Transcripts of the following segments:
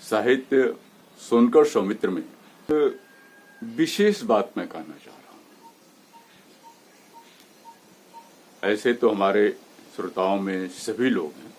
साहित्य सुनकर सौमित्र में विशेष बात मैं कहना चाह रहा हूं। ऐसे तो हमारे श्रोताओं में सभी लोग हैं,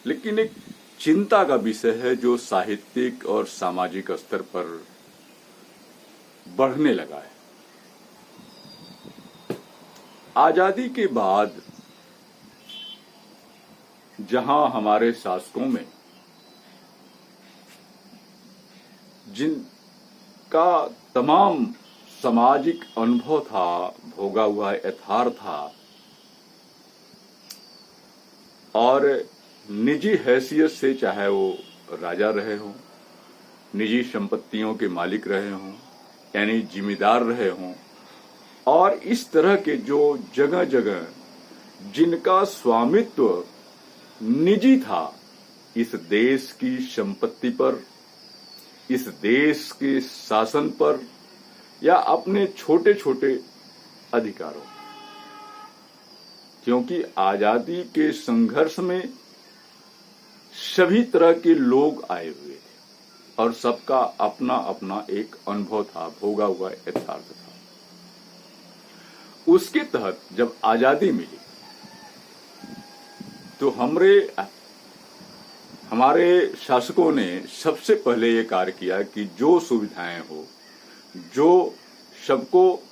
लेकिन एक चिंता का विषय है जो साहित्यिक और सामाजिक स्तर पर बढ़ने लगा है। आजादी के बाद जहां हमारे शासकों में जिनका तमाम सामाजिक अनुभव था, भोगा हुआ यथार्थ था और निजी हैसियत से, चाहे वो राजा रहे हों, निजी संपत्तियों के मालिक रहे हों, यानी जिम्मेदार रहे हों, और इस तरह के जो जगह जगह जिनका स्वामित्व निजी था इस देश की संपत्ति पर, इस देश के शासन पर या अपने छोटे छोटे अधिकारों, क्योंकि आजादी के संघर्ष में सभी तरह के लोग आए हुए थे और सबका अपना अपना एक अनुभव था, भोगा हुआ यथार्थ था। उसके तहत जब आजादी मिली तो हमारे शासकों ने सबसे पहले ये कार्य किया कि जो सुविधाएं हो, जो सबको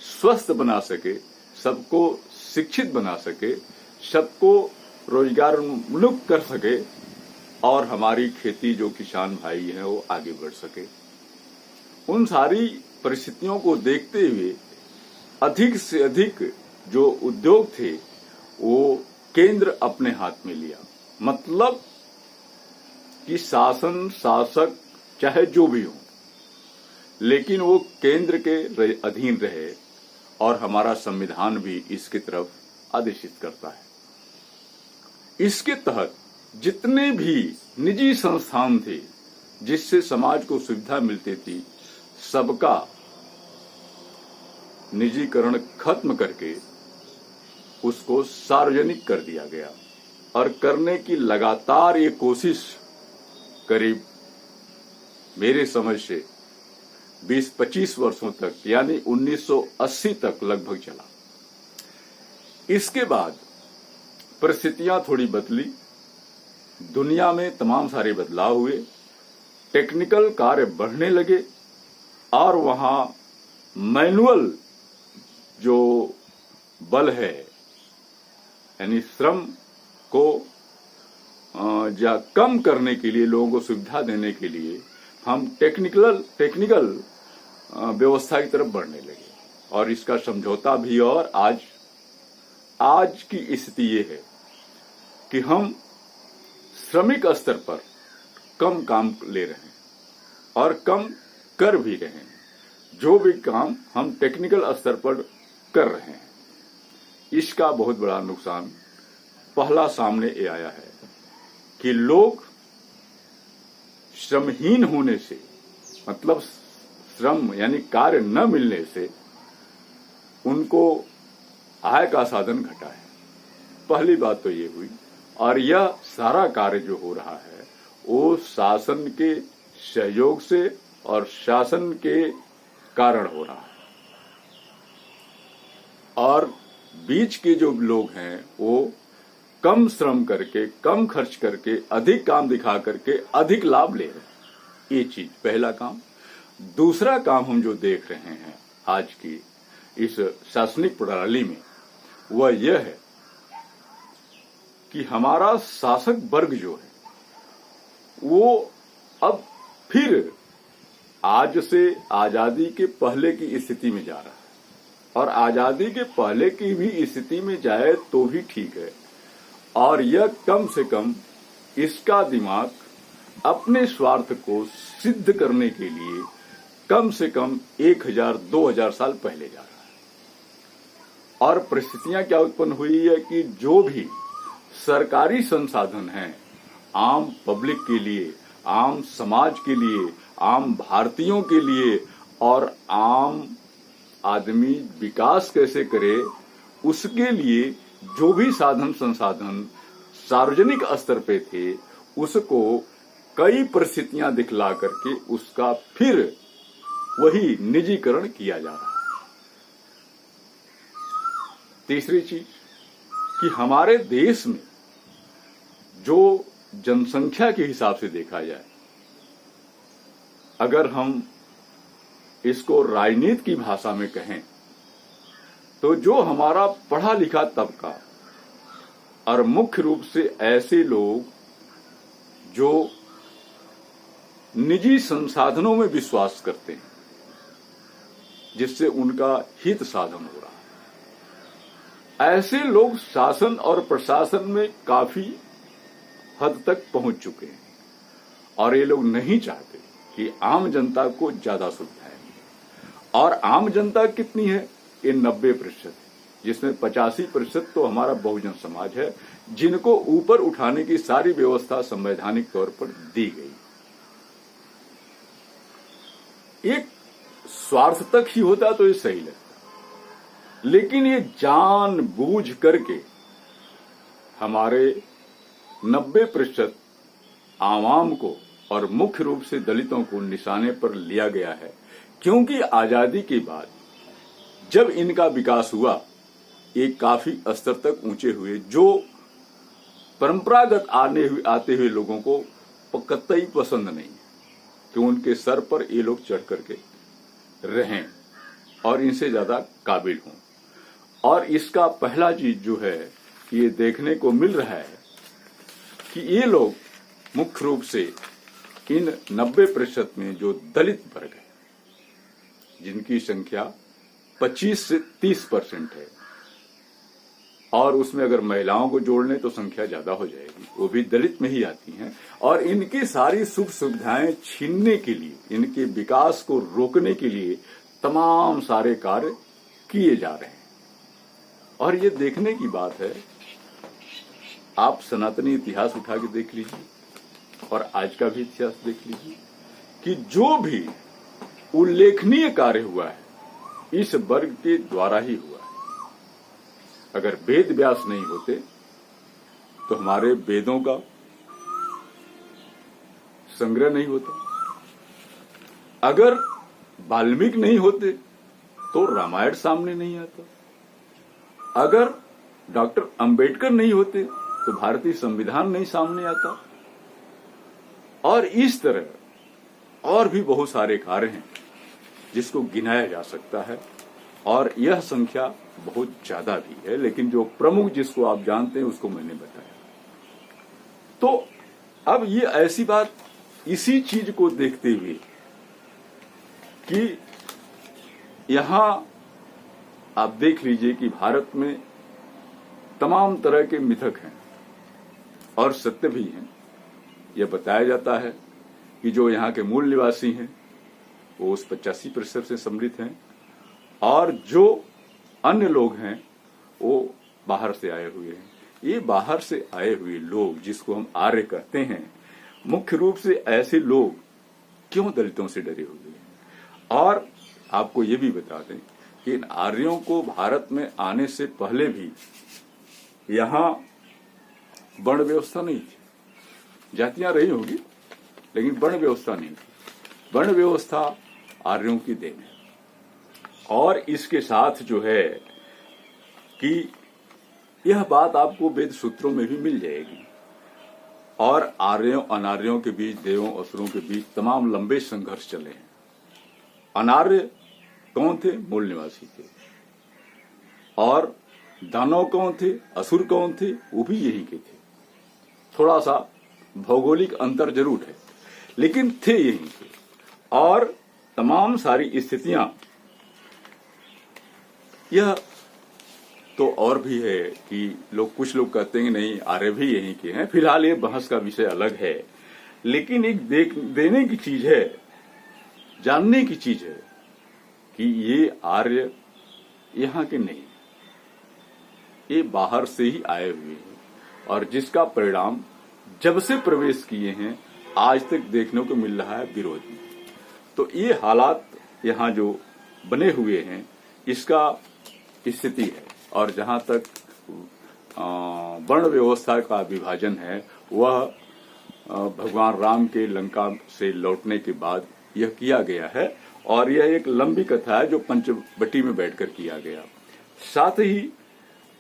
स्वस्थ बना सके, सबको शिक्षित बना सके, सबको रोजगारोन्मुख कर सके और हमारी खेती जो किसान भाई हैं वो आगे बढ़ सके, उन सारी परिस्थितियों को देखते हुए अधिक से अधिक जो उद्योग थे वो केंद्र अपने हाथ में लिया। मतलब कि शासन, शासक चाहे जो भी हो, लेकिन वो केंद्र के अधीन रहे और हमारा संविधान भी इसकी तरफ आदेशित करता है। इसके तहत जितने भी निजी संस्थान थे जिससे समाज को सुविधा मिलती थी, सबका निजीकरण खत्म करके उसको सार्वजनिक कर दिया गया और करने की लगातार ये कोशिश करीब मेरे समझ से 20-25 वर्षों तक, यानी 1980 तक लगभग चला। इसके बाद परिस्थितियां थोड़ी बदली, दुनिया में तमाम सारे बदलाव हुए, टेक्निकल कार्य बढ़ने लगे और वहां मैनुअल जो बल है, यानी श्रम को कम करने के लिए, लोगों को सुविधा देने के लिए हम टेक्निकल व्यवस्था की तरफ बढ़ने लगे और इसका समझौता भी। और आज की स्थिति ये है कि हम श्रमिक स्तर पर कम काम ले रहे हैं और कम कर भी रहे हैं। जो भी काम हम टेक्निकल स्तर पर कर रहे हैं, इसका बहुत बड़ा नुकसान पहला सामने ये आया है कि लोग श्रमहीन होने से, मतलब श्रम यानी कार्य न मिलने से उनको आय का साधन घटा है। पहली बात तो ये हुई। और यह सारा कार्य जो हो रहा है वो शासन के सहयोग से और शासन के कारण हो रहा है। और बीच के जो लोग हैं वो कम श्रम करके, कम खर्च करके, अधिक काम दिखा करके अधिक लाभ ले रहे हैं। ये चीज पहला काम। दूसरा काम हम जो देख रहे हैं आज की इस शासनिक प्रणाली में, वह यह है कि हमारा शासक वर्ग जो है वो अब फिर आज से आजादी के पहले की स्थिति में जा रहा है। और आजादी के पहले की भी स्थिति में जाए तो भी ठीक है। और यह कम से कम इसका दिमाग अपने स्वार्थ को सिद्ध करने के लिए कम से कम 1000-2000 साल पहले जा रहा है। और परिस्थितियां क्या उत्पन्न हुई है कि जो भी सरकारी संसाधन हैं आम पब्लिक के लिए, आम समाज के लिए, आम भारतीयों के लिए, और आम आदमी विकास कैसे करे उसके लिए जो भी साधन संसाधन सार्वजनिक स्तर पे थे उसको कई परिस्थितियां दिखला करके उसका फिर वही निजीकरण किया जा रहा है। तीसरी चीज कि हमारे देश में जो जनसंख्या के हिसाब से देखा जाए, अगर हम इसको राजनीति की भाषा में कहें तो जो हमारा पढ़ा लिखा तबका और मुख्य रूप से ऐसे लोग जो निजी संसाधनों में विश्वास करते हैं जिससे उनका हित साधन हो रहा है, ऐसे लोग शासन और प्रशासन में काफी हद तक पहुंच चुके हैं और ये लोग नहीं चाहते कि आम जनता को ज्यादा सुविधाएं मिले। और आम जनता कितनी है? ये 90% है, जिसमें 85% तो हमारा बहुजन समाज है जिनको ऊपर उठाने की सारी व्यवस्था संवैधानिक तौर पर दी गई। एक स्वार्थ तक ही होता तो ये सही लगता, लेकिन ये जानबूझ करके हमारे 90% आवाम को और मुख्य रूप से दलितों को निशाने पर लिया गया है, क्योंकि आजादी के बाद जब इनका विकास हुआ एक काफी स्तर तक ऊंचे हुए, जो परंपरागत आते हुए लोगों को कतई पसंद नहीं कि उनके सर पर ये लोग चढ़ करके रहें और इनसे ज्यादा काबिल हों। और इसका पहला चीज जो है ये देखने को मिल रहा है कि ये लोग मुख्य रूप से इन 90% में जो दलित वर्ग है, जिनकी संख्या 25 से 30% है, और उसमें अगर महिलाओं को जोड़ लें तो संख्या ज्यादा हो जाएगी, वो भी दलित में ही आती हैं, और इनकी सारी सुख सुविधाएं छीनने के लिए, इनके विकास को रोकने के लिए तमाम सारे कार्य किए जा रहे हैं। और ये देखने की बात है, आप सनातनी इतिहास उठा के देख लीजिए और आज का भी इतिहास देख लीजिए कि जो भी उल्लेखनीय कार्य हुआ है इस वर्ग के द्वारा ही हुआ है। अगर वेद व्यास नहीं होते तो हमारे वेदों का संग्रह नहीं होता, अगर वाल्मीकि नहीं होते तो रामायण सामने नहीं आता, अगर डॉक्टर अंबेडकर नहीं होते तो भारतीय संविधान नहीं सामने आता, और इस तरह और भी बहुत सारे कार्य हैं जिसको गिनाया जा सकता है, और यह संख्या बहुत ज्यादा भी है, लेकिन जो प्रमुख जिसको आप जानते हैं उसको मैंने बताया। तो अब ये ऐसी बात, इसी चीज को देखते हुए कि यहां आप देख लीजिए कि भारत में तमाम तरह के मिथक हैं और सत्य भी हैं। यह बताया जाता है कि जो यहाँ के मूल निवासी हैं वो उस 85% से सम्मिलित हैं, और जो अन्य लोग हैं वो बाहर से आए हुए हैं। ये बाहर से आए हुए लोग जिसको हम आर्य कहते हैं, मुख्य रूप से ऐसे लोग क्यों दलितों से डरे हुए हैं। और आपको ये भी बता दें कि इन आर्यों को भारत में आने से पहले भी यहाँ वर्ण व्यवस्था नहीं थी। जातियां रही होगी लेकिन वर्ण व्यवस्था नहीं थी। वर्ण व्यवस्था आर्यों की देन है। और इसके साथ जो है कि यह बात आपको वेद सूत्रों में भी मिल जाएगी, और आर्यों अनार्यों के बीच, देवों असुरों के बीच तमाम लंबे संघर्ष चले हैं। अनार्य कौन थे? मूल निवासी थे। और दानव कौन थे? असुर कौन थे? वो भी यही के थे। थोड़ा सा भौगोलिक अंतर जरूर है लेकिन थे यही के। और तमाम सारी स्थितियां, यह तो और भी है कि कुछ लोग कहते हैं नहीं आर्य भी यहीं के हैं। फिलहाल ये बहस का विषय अलग है, लेकिन एक देने की चीज है, जानने की चीज है कि ये आर्य यहाँ के नहीं, ये बाहर से ही आए हुए हैं, और जिसका परिणाम जब से प्रवेश किए हैं आज तक देखने को मिल रहा है विरोध में। तो ये हालात यहाँ जो बने हुए हैं इसका स्थिति है। और जहां तक वर्ण व्यवस्था का विभाजन है वह भगवान राम के लंका से लौटने के बाद यह किया गया है और यह एक लंबी कथा है जो पंचवटी में बैठकर किया गया। साथ ही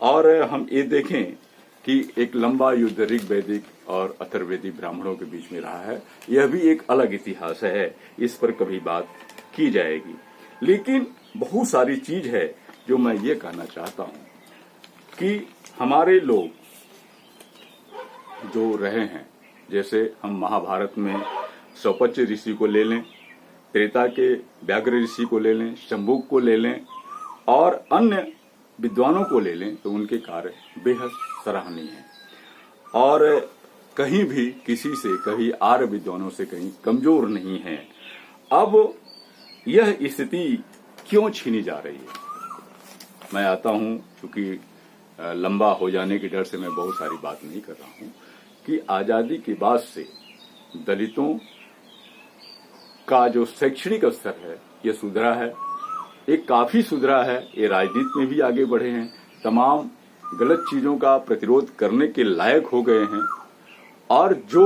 और हम ये देखें कि एक लंबा युद्ध ऋग्वैदिक और अथर्ववेदिक ब्राह्मणों के बीच में रहा है, यह भी एक अलग इतिहास है, इस पर कभी बात की जाएगी। लेकिन बहुत सारी चीज है जो मैं ये कहना चाहता हूं कि हमारे लोग जो रहे हैं, जैसे हम महाभारत में सौपच्य ऋषि को ले लें, त्रेता के व्याघ्र ऋषि को ले लें, शंभुक को ले लें और अन्य विद्वानों को ले लें, तो उनके कार्य बेहद सराहनीय हैं और कहीं भी किसी से, कहीं आर्य विद्वानों से कहीं कमजोर नहीं है। अब यह स्थिति क्यों छीनी जा रही है? मैं आता हूं, क्योंकि लंबा हो जाने के डर से मैं बहुत सारी बात नहीं कर रहा हूं, कि आजादी के बाद से दलितों का जो शैक्षणिक स्तर है ये सुधरा है, ये काफी सुधरा है, ये राजनीति में भी आगे बढ़े हैं, तमाम गलत चीजों का प्रतिरोध करने के लायक हो गए हैं और जो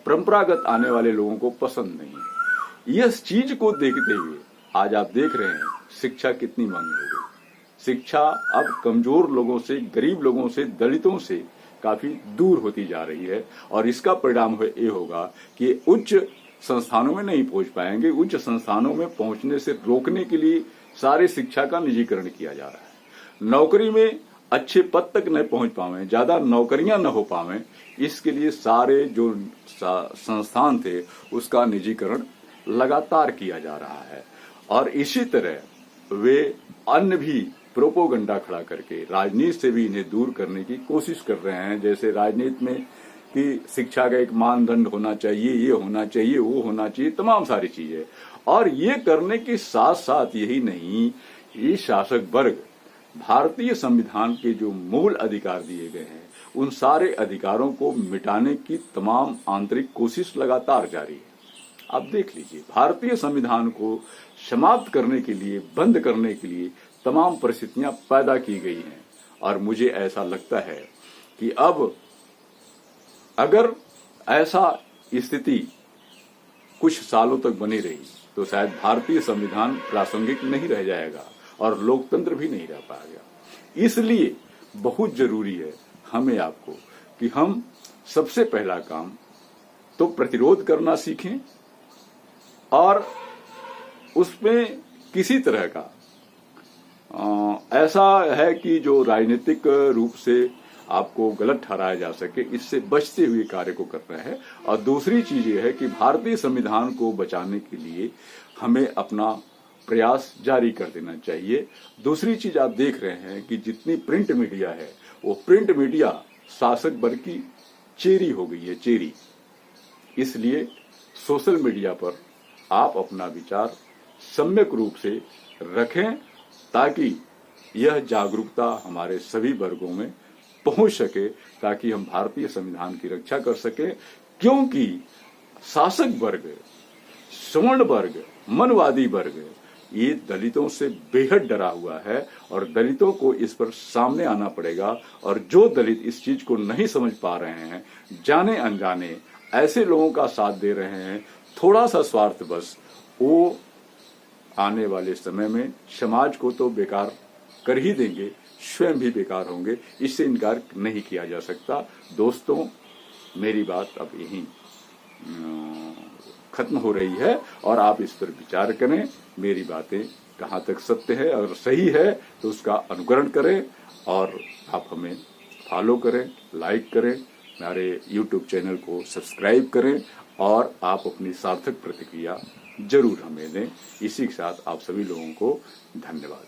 परंपरागत आने वाले लोगों को पसंद नहीं है। इस चीज को देखते हुए आज आप देख रहे हैं शिक्षा कितनी महंगी हो गई। शिक्षा अब कमजोर लोगों से, गरीब लोगों से, दलितों से काफी दूर होती जा रही है और इसका परिणाम ये होगा कि उच्च संस्थानों में नहीं पहुंच पाएंगे। उच्च संस्थानों में पहुंचने से रोकने के लिए सारे शिक्षा का निजीकरण किया जा रहा है। नौकरी में अच्छे पद तक न पहुंच पावे, ज्यादा नौकरियां न हो पावे, इसके लिए सारे जो संस्थान थे उसका निजीकरण लगातार किया जा रहा है और इसी तरह वे अन्य भी प्रोपोगंडा खड़ा करके राजनीति से भी इन्हें दूर करने की कोशिश कर रहे हैं। जैसे राजनीति में कि शिक्षा का एक मानदंड होना चाहिए, ये होना चाहिए, वो होना चाहिए, तमाम सारी चीजें। और ये करने के साथ साथ यही नहीं, ये शासक वर्ग भारतीय संविधान के जो मूल अधिकार दिए गए हैं उन सारे अधिकारों को मिटाने की तमाम आंतरिक कोशिश लगातार जारी है। आप देख लीजिए, भारतीय संविधान को समाप्त करने के लिए, बंद करने के लिए तमाम परिस्थितियां पैदा की गई हैं और मुझे ऐसा लगता है कि अब अगर ऐसा स्थिति कुछ सालों तक बनी रही तो शायद भारतीय संविधान प्रासंगिक नहीं रह जाएगा और लोकतंत्र भी नहीं रह पाएगा। इसलिए बहुत जरूरी है हमें, आपको, कि हम सबसे पहला काम तो प्रतिरोध करना सीखें और उसमें किसी तरह का ऐसा है कि जो राजनीतिक रूप से आपको गलत ठहराया जा सके, इससे बचते हुए कार्य को करना है। और दूसरी चीज ये है कि भारतीय संविधान को बचाने के लिए हमें अपना प्रयास जारी कर देना चाहिए। दूसरी चीज आप देख रहे हैं कि जितनी प्रिंट मीडिया है वो प्रिंट मीडिया शासक वर्ग की चेरी हो गई है, चेरी। इसलिए सोशल मीडिया पर आप अपना विचार सम्यक रूप से रखें ताकि यह जागरूकता हमारे सभी वर्गों में पहुंच सके, ताकि हम भारतीय संविधान की रक्षा कर सके। क्योंकि शासक वर्ग, सवर्ण वर्ग, मनवादी वर्ग ये दलितों से बेहद डरा हुआ है और दलितों को इस पर सामने आना पड़ेगा। और जो दलित इस चीज को नहीं समझ पा रहे हैं, जाने अनजाने ऐसे लोगों का साथ दे रहे हैं, थोड़ा सा स्वार्थ बस, वो आने वाले समय में समाज को तो बेकार कर ही देंगे, स्वयं भी बेकार होंगे। इससे इनकार नहीं किया जा सकता। दोस्तों, मेरी बात अब यहीं खत्म हो रही है और आप इस पर विचार करें, मेरी बातें कहाँ तक सत्य है, अगर सही है तो उसका अनुकरण करें और आप हमें फॉलो करें, लाइक करें, हमारे YouTube चैनल को सब्सक्राइब करें और आप अपनी सार्थक प्रतिक्रिया जरूर हमें दें। इसी के साथ आप सभी लोगों को धन्यवाद।